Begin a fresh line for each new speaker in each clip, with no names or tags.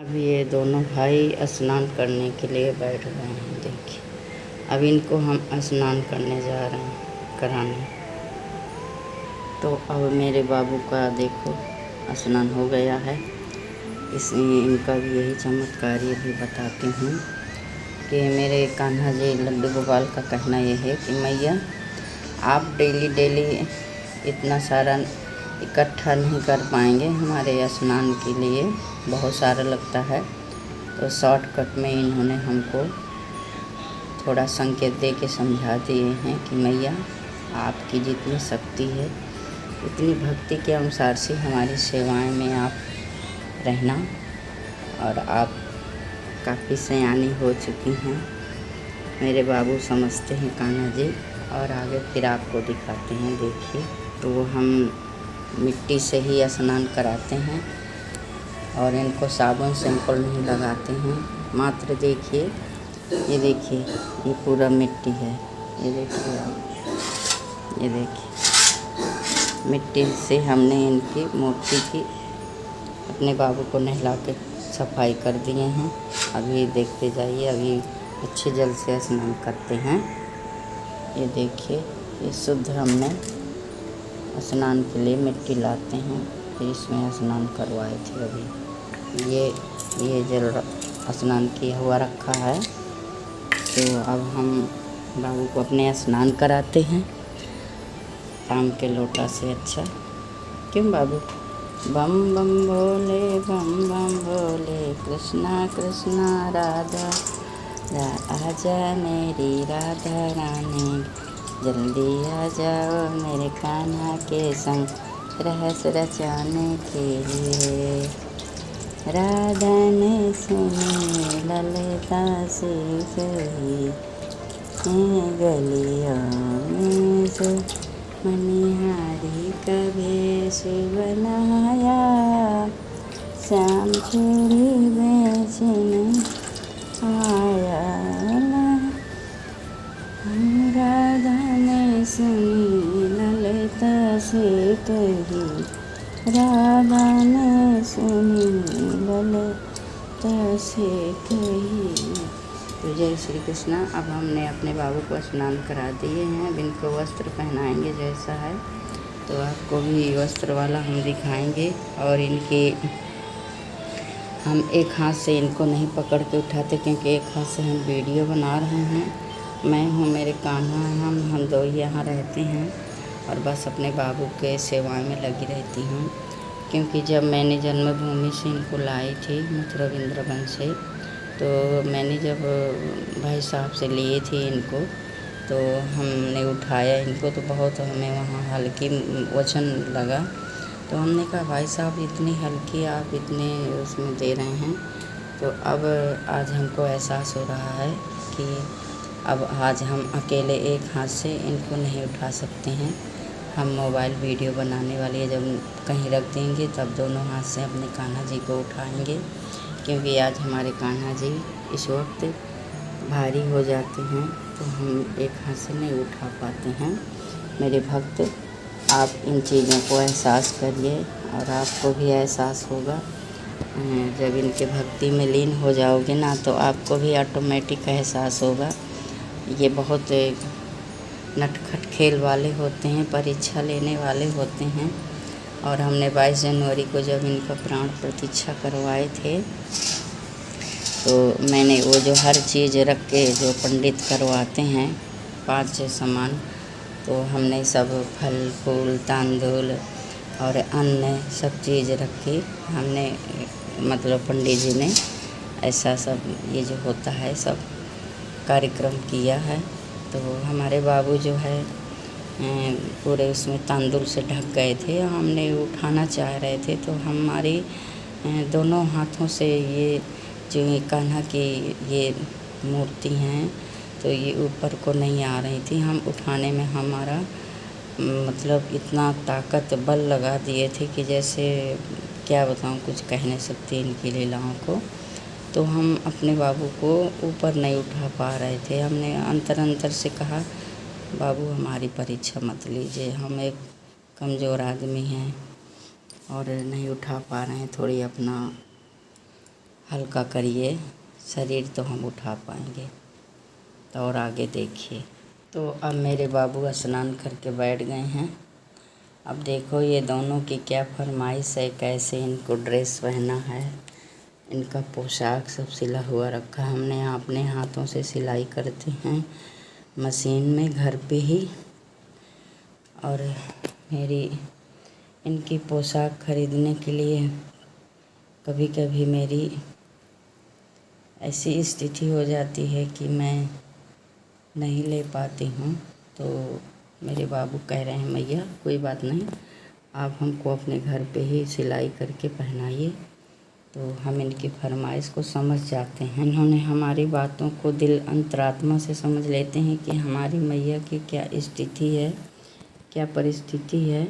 अब ये दोनों भाई स्नान करने के लिए बैठ गए हैं। देखिए, अब इनको हम स्नान करने जा रहे हैं कराने। तो अब मेरे बाबू का देखो स्नान हो गया है। इनका भी यही चमत्कार ये भी बताती हूँ कि मेरे कान्हा जी लड्डू गोपाल का कहना ये है कि मैया आप डेली डेली इतना सारा इकट्ठा नहीं कर पाएंगे, हमारे स्नान के लिए बहुत सारा लगता है। तो शॉर्टकट में इन्होंने हमको थोड़ा संकेत दे के समझा दिए हैं कि मैया आपकी जितनी शक्ति है उतनी भक्ति के अनुसार से हमारी सेवाएं में आप रहना। और आप काफ़ी सयानी हो चुकी हैं, मेरे बाबू समझते हैं कान्हा जी। और आगे फिर आपको दिखाते हैं। देखिए, तो हम मिट्टी से ही स्नान कराते हैं और इनको साबुन सिंपल नहीं लगाते हैं। मात्र देखिए, ये देखिए, ये पूरा मिट्टी है। ये देखिए आप, ये देखिए मिट्टी से हमने इनकी मूर्ति की अपने बाबू को नहला के सफाई कर दिए हैं। अभी देखते जाइए, अभी अच्छे जल से स्नान करते हैं। ये देखिए, ये शुद्ध हमने स्नान के लिए मिट्टी लाते हैं, फिर इसमें स्नान करवाए थे। अभी ये जल स्नान किया हुआ रखा है। तो अब हम बाबू को अपने स्नान कराते हैं ताम के लोटा से। अच्छा क्यों बाबू? बम बम भोले, बम बम भोले, कृष्णा कृष्णा राधा आजा मेरी राधा रानी, जल्दी आ जाओ मेरे कान्हा के संग रहस्य रचाने के लिए। राधा ने सुनी ललिता से कही, गलियों में जो मनिहारी का भेष बनाया, श्याम चूड़ी बेचने आया। राधा ने सुनी ललिता से कही, राधा ने सुनी ललिता से कही। तो जय श्री कृष्णा। अब हमने अपने बाबू को स्नान करा दिए हैं। अब इनको वस्त्र पहनाएंगे जैसा है, तो आपको भी वस्त्र वाला हम दिखाएंगे। और इनके हम एक हाथ से इनको नहीं पकड़ के उठाते, क्योंकि एक हाथ से हम वीडियो बना रहे हैं। मैं हूँ, मेरे कान्हा, हम दो यहाँ रहते हैं और बस अपने बाबू के सेवा में लगी रहती हूँ। क्योंकि जब मैंने जन्मभूमि से इनको लाई थी, मथुरा वृंदावन से, तो मैंने जब भाई साहब से लिए थे इनको, तो हमने उठाया इनको, तो बहुत हमें वहाँ हल्की वजन लगा। तो हमने कहा भाई साहब इतनी हल्की आप इतने उसमें दे रहे हैं। तो अब आज हमको एहसास हो रहा है कि अब आज हम अकेले एक हाथ से इनको नहीं उठा सकते हैं। हम मोबाइल वीडियो बनाने वाले जब कहीं रख देंगे तब दोनों हाथ से अपने कान्हा जी को उठाएंगे, क्योंकि आज हमारे कान्हा जी इस वक्त भारी हो जाते हैं, तो हम एक हाथ से नहीं उठा पाते हैं। मेरे भक्त, आप इन चीज़ों को एहसास करिए और आपको भी एहसास होगा। जब इनके भक्ति में लीन हो जाओगे ना, तो आपको भी ऑटोमेटिक एहसास होगा। ये बहुत नटखट खेल वाले होते हैं, परीक्षा लेने वाले होते हैं। और हमने 22 जनवरी को जब इनका प्राण प्रतिष्ठा करवाए थे, तो मैंने वो जो हर चीज़ रख के जो पंडित करवाते हैं 5 सामान, तो हमने सब फल फूल तांदूल और अन्न सब चीज़ रख के हमने मतलब पंडित जी ने ऐसा सब ये जो होता है सब कार्यक्रम किया है। तो हमारे बाबू जो है पूरे उसमें तांदूल से ढक गए थे। हमने उठाना चाह रहे थे, तो हमारी दोनों हाथों से ये जो कान्हा की ये मूर्ति हैं, तो ये ऊपर को नहीं आ रही थी। हम उठाने में हमारा मतलब इतना ताकत बल लगा दिए थे कि जैसे क्या बताऊँ, कुछ कह नहीं सकती इनकी लीलाओं को। तो हम अपने बाबू को ऊपर नहीं उठा पा रहे थे। हमने अंतर से कहा, बाबू हमारी परीक्षा मत लीजिए, हम एक कमज़ोर आदमी हैं और नहीं उठा पा रहे हैं, थोड़ी अपना हल्का करिए, शरीर तो हम उठा पाएंगे। तो और आगे देखिए। तो अब मेरे बाबू स्नान करके बैठ गए हैं। अब देखो ये दोनों की क्या फरमाइश है, कैसे इनको ड्रेस पहना है। इनका पोशाक सब सिला हुआ रखा है हमने। अपने हाथों से सिलाई करते हैं मशीन में घर पे ही। और मेरी इनकी पोशाक खरीदने के लिए कभी कभी मेरी ऐसी स्थिति हो जाती है कि मैं नहीं ले पाती हूँ। तो मेरे बाबू कह रहे हैं मैया कोई बात नहीं, आप हमको अपने घर पे ही सिलाई करके पहनाइए। तो हम इनकी फरमाइश को समझ जाते हैं। इन्होंने हमारी बातों को दिल अंतरात्मा से समझ लेते हैं कि हमारी मैया की क्या स्थिति है, क्या परिस्थिति है।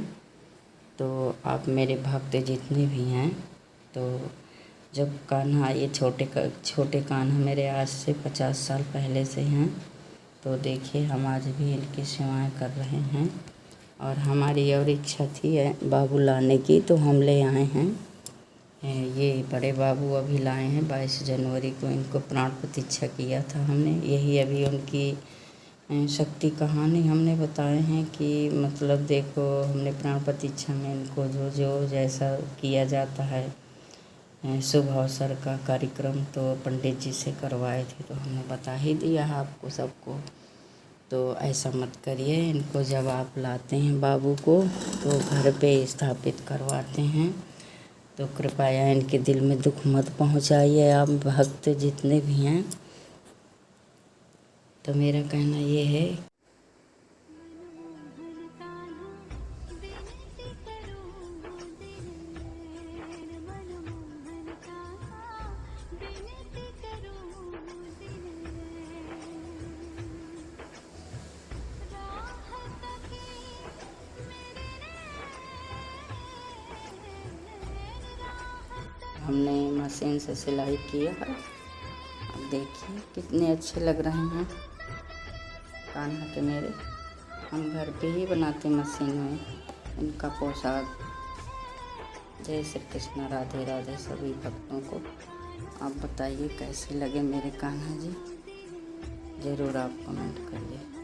तो आप मेरे भक्त जितने भी हैं, तो जब कान्हा ये छोटे कान्हा मेरे आज से 50 साल पहले से हैं। तो देखिए हम आज भी इनकी सेवाएं कर रहे हैं। और हमारी और इच्छा थी बाबू लाने की, तो हम ले आए हैं। ये बड़े बाबू अभी लाए हैं 22 जनवरी को। इनको प्राण प्रतिष्ठा किया था हमने। यही अभी उनकी शक्ति कहानी हमने बताए हैं कि मतलब देखो हमने प्राण प्रतिष्ठा में इनको जो जो जैसा किया जाता है शुभ अवसर का कार्यक्रम तो पंडित जी से करवाए थे, तो हमने बता ही दिया है आपको सबको। तो ऐसा मत करिए। इनको जब आप लाते हैं बाबू को तो घर पे स्थापित करवाते हैं, तो कृपया इनके दिल में दुख मत पहुंचाइए आप भक्त जितने भी हैं। तो मेरा कहना ये है हमने मशीन से सिलाई किया है। अब देखिए कितने अच्छे लग रहे हैं कान्हा के मेरे। हम घर पे ही बनाते मशीन में इनका पोशाक। जय श्री कृष्ण, राधे राधे सभी भक्तों को। आप बताइए कैसे लगे मेरे कान्हा जी, ज़रूर आप कमेंट करिए।